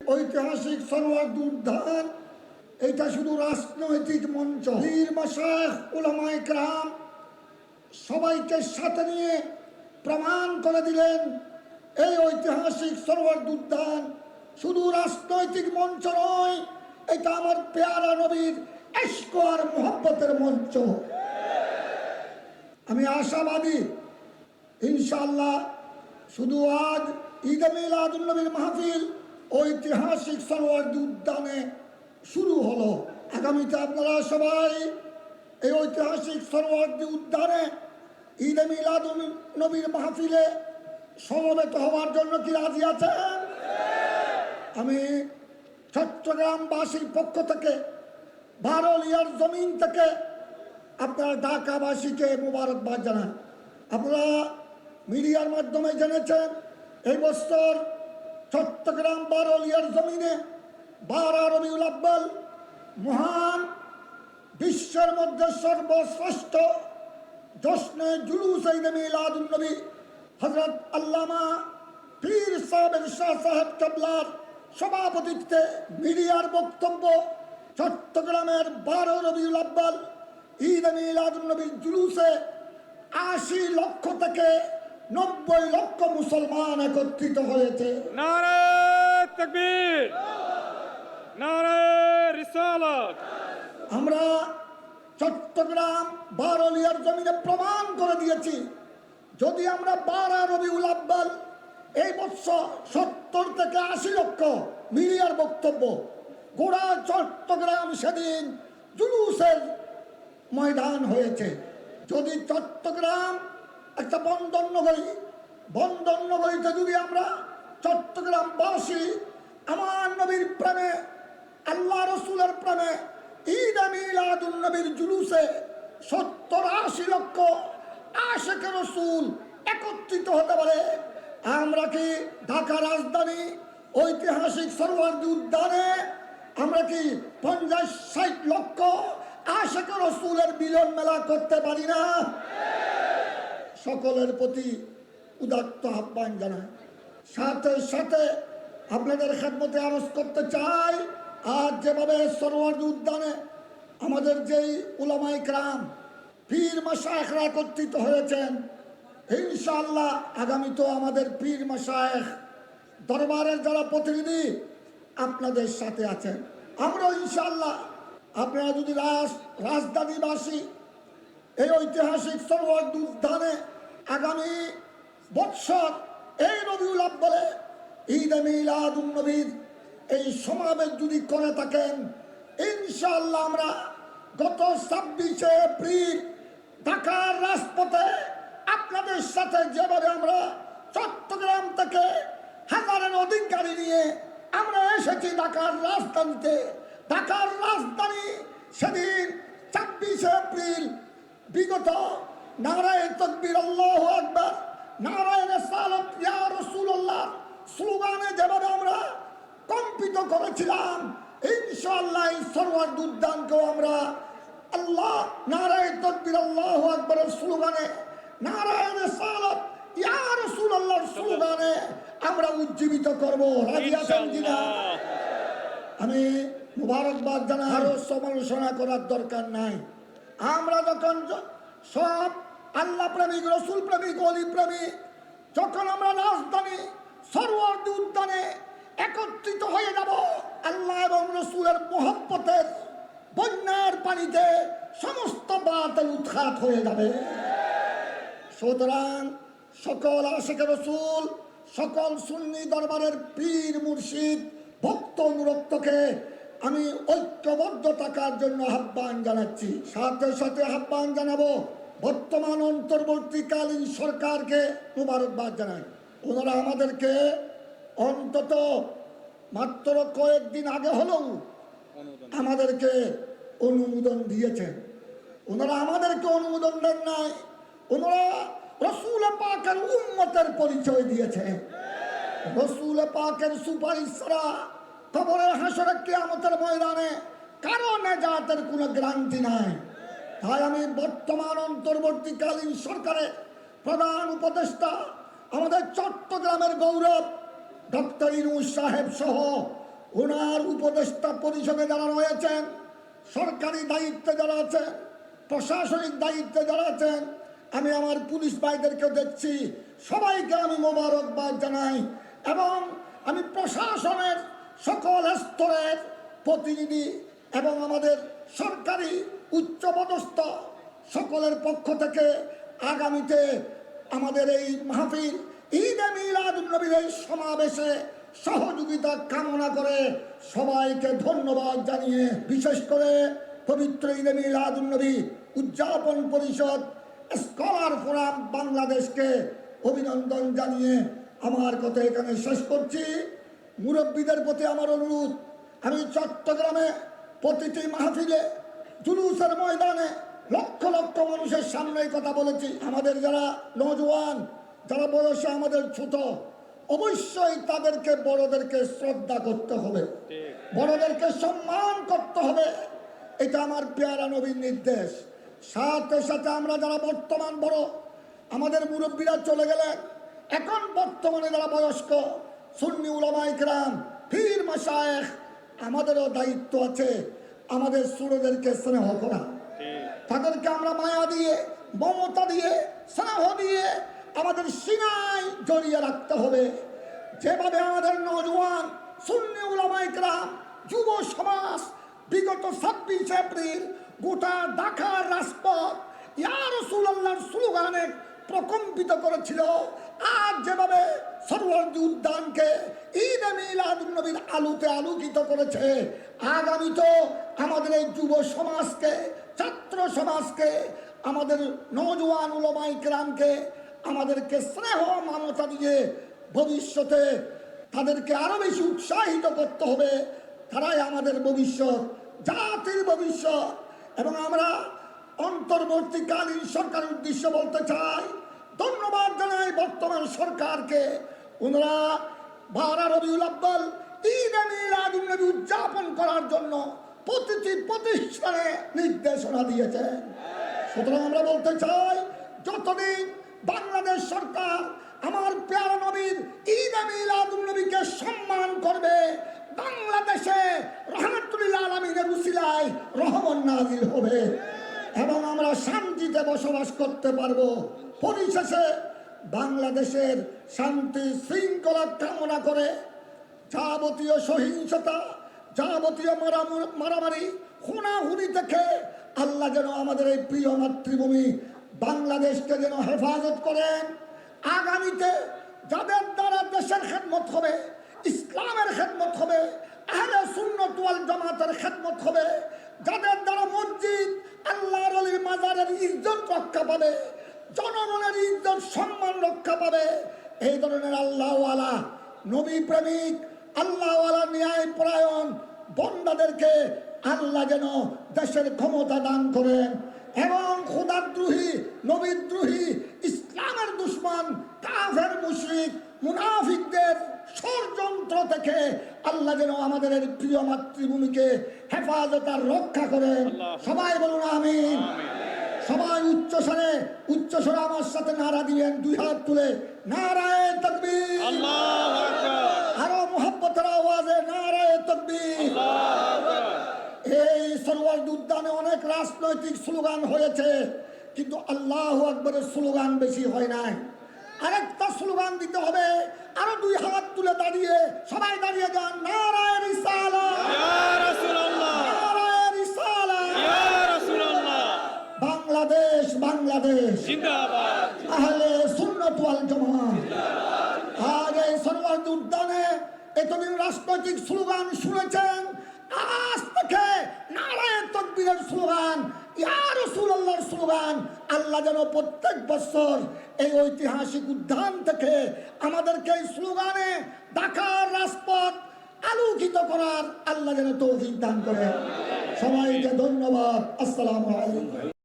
ঐতিহাসিক সরওয়ার্দী উদ্যান এটা শুধু রাজনৈতিক মঞ্চ। পীর মাশায়েখ উলামায়ে কেরাম সবাইকে সাথে নিয়ে প্রমাণ করে দিলেন এই ঐতিহাসিক সরওয়ার্দী উদ্যান শুধু রাজনৈতিক মঞ্চ নয়, এটা আমার পেয়ারা নবীর ইশক আর মুহাব্বতের মঞ্চ। আমি আশাবাদী ইনশাআল্লাহ শুধু আজ ঈদে মিলাদুন নবীর মাহফিল ঐতিহাসিক সরওয়ার্দী উদ্যানে শুরু হলো। আগামীতে আপনারা সবাই এই ঐতিহাসিক সরওয়ার্দী উদ্যানে ঈদে মিলাদুন নবীর মাহফিলে সমবেত হওয়ার জন্য কি রাজি আছেন? আমি চট্টগ্রামবাসীর পক্ষ থেকে, বারলিয়ার জমিন থেকে আপনারা ঢাকাবাসীকে মুবারকবাদ জানান। আপনারা মিডিয়ার মাধ্যমে জেনেছেন এই বছর চট্টগ্রাম বারলিয়ার জমিনে 12 রবিউল আউয়াল মহান বিশ্বের মধ্যে সর্বশ্রেষ্ঠ জশ্নে জুলুস ঈদে মিলাদুন নবী হযরত আল্লামা পীর সাহেব শাহ সাহেব কেবলার সভাপতিত্বে মিডিয়ার বক্তব্য চট্টগ্রামের 12 রবিউল আউয়াল ঈদে মিলাদুন নবীর জুলুসে 80 লক্ষ থেকে 90 লক্ষ মুসলমান একত্রিত হয়েছে। নারে তাকবীর, নারে রিসালাত। আমরা চট্টগ্রাম বারলিয়ার জমিনে প্রমাণ করে দিয়েছি, যদি আমরা 12 রবিউল আউয়াল এই বছর 70 থেকে 80 লক্ষ মিডিয়ার বক্তব্য, গোড়া চট্টগ্রাম সেদিন জুলুসের ময়দান হয়েছে। যদি চট্টগ্রাম একটা বন্দর নগরীতে যদি আমরা চট্টগ্রামবাসী আমার নবীর প্রেমে, আল্লাহ রসুলের প্রেমে ঈদে মিলাদুন নবীর জুলুসে 70-80 লক্ষ আশিকে রসুল একত্রিত হতে পারে, আমরা কি ঢাকা রাজধানী ঐতিহাসিক সরওয়ার্দী উদ্যানে আমরা কি 50-60 লক্ষ আশিকে রসুলের মিলন মেলা করতে পারি না? সকলের প্রতি উদাত্ত আহ্বান জানাই। সাথে সাথে আপনাদের খেদমতে আরজ করতে চাই, আজ যেভাবে সরওয়ার্দী উদ্যানে আমাদের যেই উলামায়ে কেরাম পীর মাশায়েখরা একত্রিত হয়েছেন, ইনশাআল্লাহ আগামীতেও আমাদের পীর মাশায়েখ দরবারের যারা প্রতিনিধি আপনাদের সাথে আছেন। আমরাও ইনশাআল্লাহ, আপনারা যদি রাজধানীবাসী এই ঐতিহাসিক সরওয়ার্দী উদ্যানে আগামী বৎসর এই রবিউল আউয়ালে ঈদে মিলাদুন নবীর এই সমাবেশ যদি করে থাকেন, ইনশাআল্লাহ আমরা গত 26 এপ্রিল ঢাকার রাজপথে আপনাদের সাথে যেভাবে আমরা চট্টগ্রাম থেকে হাজারের অধিক গাড়ি নিয়ে আমরা এসেছি ঢাকার রাজধানীতে, ঢাকার রাজধানী সেদিন 26 এপ্রিল বিগত নারায়ে তাকবীর আল্লাহু আকবার, নারায়ে রিসালাত ইয়া রাসূলুল্লাহ স্লোগানে যেভাবে আমরা কম্পিত করেছিলাম, ইনশাআল্লাহ এই সরওয়ার্দী উদ্যানকেও আমরা আল্লাহ নারায়ে তাকবীর আল্লাহু আকবারের স্লোগানে, নারায়ে রিসালাত ইয়া রাসূলুল্লাহর স্লোগানে আমরা উজ্জীবিত করব। রাজি আছেন কিনা? আমি মুবারকবাদ জানাই। আরো সমালোচনা করার দরকার নাই। আমরা যখন সব আল্লাহ প্রেমিক, রসুল প্রেমিক, অলি প্রেমিক যখন আমরা রাজধানী সরওয়ার্দী উদ্যানে একত্রিত হয়ে যাব, আল্লাহ এবং রসুলের মুহাব্বতের বন্যার পানিতে সমস্ত বাতিল উৎখাত হয়ে যাবে। সুতরাং সকল আশিকে রসুল, সকল সুন্নি দরবারের পীর মুর্শিদ ভক্ত অনুরক্তকে আমি ঐক্যবদ্ধ থাকার জন্য আহ্বান জানাচ্ছি। সাথে সাথে আহ্বান জানাবো বর্তমান অন্তর্বর্তীকালীন সরকারকে মুবারকবাদ জানাই। ওনারা আমাদেরকে অন্তত মাত্র কয়েকদিন আগে হলেও আমাদেরকে অনুমোদন দিয়েছেন। ওনারা আমাদেরকে অনুমোদন দেন নাই, ওনারা রসুল পাকের উম্মতের পরিচয় দিয়েছে। রসুল পাকের সুপারিশ ছাড়া কবরে হাসরে কিয়ামতের ময়দানে কারো নেজাতের কোনো গ্যারান্টি নাই। তাই আমি বর্তমান অন্তর্বর্তীকালীন সরকারের প্রধান উপদেষ্টা আমাদের চট্টগ্রামের গৌরব ডক্টর ইউনূস সাহেব সহ ওনার উপদেষ্টা পরিষদে যারা রয়েছেন, সরকারি দায়িত্বে যারা আছেন, প্রশাসনিক দায়িত্বে যারা আছেন, আমি আমার পুলিশ ভাইদেরকে দেখছি, সবাইকে আমি মোবারকবাদ জানাই। এবং আমি প্রশাসনের সকল স্তরের প্রতিনিধি এবং আমাদের সরকারি উচ্চপদস্থ সকলের পক্ষ থেকে আগামীতে আমাদের এই মাহফিল ঈদে মিলাদুন্নবীর এই সমাবেশে সহযোগিতা কামনা করে সবাইকে ধন্যবাদ জানিয়ে, বিশেষ করে পবিত্র ঈদে মিলাদুন্নবী উদযাপন পরিষদ স্কলার ফোরাম বাংলাদেশকে অভিনন্দন জানিয়ে আমার কথা এখানে শেষ করছি। মুরব্বীদের প্রতি আমার অনুরোধ, আমি চট্টগ্রামে প্রতিটি মাহফিলে, জুলুসের ময়দানে লক্ষ লক্ষ মানুষের সামনে কথা বলেছি। আমাদের যারা নওজোয়ান, যারা বয়সে আমাদের ছোট, অবশ্যই তাদেরকে, বড়দেরকে শ্রদ্ধা করতে হবে, বড়দেরকে সম্মান করতে হবে। এটা আমার পেয়ারা নবীর নির্দেশ। সাথে সাথে আমরা যারা বর্তমান বড়, আমাদের মুরব্বীরা চলে গেলেন, এখন বর্তমানে যারা বয়স্ক সুন্নি উলামায়ে কেরাম, পীর মাশায়েখ, আমাদেরও দায়িত্ব আছে আমাদের ছোটদেরকে স্নেহ করা, তাদেরকে আমরা মায়া দিয়ে, মমতা দিয়ে, স্নেহ দিয়ে আমাদের সিনায় জড়িয়ে রাখতে হবে। যেভাবে আমাদের নওজোয়ান সুন্নি উলামায়ে কেরাম, যুব সমাজ বিগত 26 এপ্রিল গোটা ঢাকার রাজপথ ইয়া রাসূলুল্লাহর স্লোগানে প্রকম্পিত করেছিল, আজ যেভাবে সরওয়ার্দী উদ্যানকে ঈদে মিলাদুন্নবীর আলোতে আলোকিত করেছে, আগামী তো আমাদের এই যুব সমাজকে, ছাত্র সমাজকে, আমাদের নওজোয়ান উলামায়ে কেরামকে আমাদেরকে স্নেহ মমতা দিয়ে ভবিষ্যতে তাদেরকে আরো বেশি উৎসাহিত করতে হবে। তারাই আমাদের ভবিষ্যৎ, জাতির ভবিষ্যৎ। এবং আমরা অন্তর্বর্তীকালীন সরকারের উদ্দেশ্যে বলতে চাই, ধন্যবাদ জানাই বর্তমান সরকারকে। ওনারা 12 রবিউল আউয়াল ঈদে মিলাদুন্নবী উদযাপন করার জন্য প্রতিটি প্রতিষ্ঠানে নির্দেশনা দিয়েছেন। সুতরাং আমরা বলতে চাই, যতদিন বাংলাদেশ সরকার আমার পেয়ারা নবীর ঈদে মিলাদুন্নবীকে সম্মান করবে, বাংলাদেশে রহমতুল আলামিনের উসিলায় রহমত নাযিল হবে এবং আমরা শান্তিতে বসবাস করতে পারবো। পরিশেষে বাংলাদেশের শান্তি শৃঙ্খলা কামনা করে যাবতীয় সহিংসতা, যাবতীয় মারামারি, খুনাখুনি থেকে আল্লাহ যেন আমাদের এই প্রিয় মাতৃভূমি বাংলাদেশকে যেন হেফাজত করেন। আগামীতে যাদের দ্বারা দেশের খেদমত হবে, ইসলামের খেদমত হবে, আহলে সুন্নাত ওয়াল জামাতের খেদমত হবে, যাদের দ্বারা মসজিদ, আল্লাহর ওলির মাজারের ইজ্জত রক্ষা পাবে, জনগণের ইজ্জত সম্মান রক্ষা পাবে, এই ধরনের আল্লাহওয়ালা, নবী প্রেমিক, আল্লাহওয়ালা, ন্যায় পরায়ণ বন্দাদেরকে আল্লাহ যেন দেশের ক্ষমতা দান করেন এবং খোদাদ্রোহী, নবীদ্রোহী, ইসলামের দুশমন, কাফের, মুশরিক, মুনাফিকদের ষড়যন্ত্র থেকে আল্লাহ যেন আমাদের এই প্রিয় মাতৃভূমিকে হেফাজত আর রক্ষা করেন। সবাই বলুন আমিন। সবাই উচ্চস্বরে আমার সাথে নারা দিবেন, 2 হাত তুলে নারায়ে তাকবীর, আল্লাহু আকবার, আরো মুহাব্বতের আওয়াজে নারায়ে তাকবীর। এই সরওয়ার্দী উদ্যানে অনেক রাজনৈতিক স্লোগান হয়েছে, কিন্তু আল্লাহু আকবারের স্লোগান বেশি হয় নাই। আরেকটা স্লোগান দিতে হবে, আরো 2 হাত তুলে দাঁড়িয়ে সবাই দাঁড়িয়ে যান, নারায়ে রিসালাত, ইয়া রাসূলুল্লাহ, নারায়ে রিসালাত, ইয়া রাসূলুল্লাহ। বাংলাদেশ, বাংলাদেশ জিন্দাবাদ, আহলে সুন্নাত ওয়াল জামাত জিন্দাবাদ। আজ এই সরওয়ার্দী উদ্যানে এতদিন রাজনৈতিক স্লোগান শুনেছেন, আজ থেকে নারায়ে তাকবীরের স্লোগান, ইয়া রাসূলুল্লাহর স্লোগান আল্লাহ যেন প্রত্যেক বছর এই ঐতিহাসিক উদ্যান থেকে আমাদেরকে এই স্লোগানে ঢাকার রাজপথ আলোকিত করার আল্লাহ যেন তৌফিক দান করেন। সবাইকে ধন্যবাদ। আসসালামু আলাইকুম।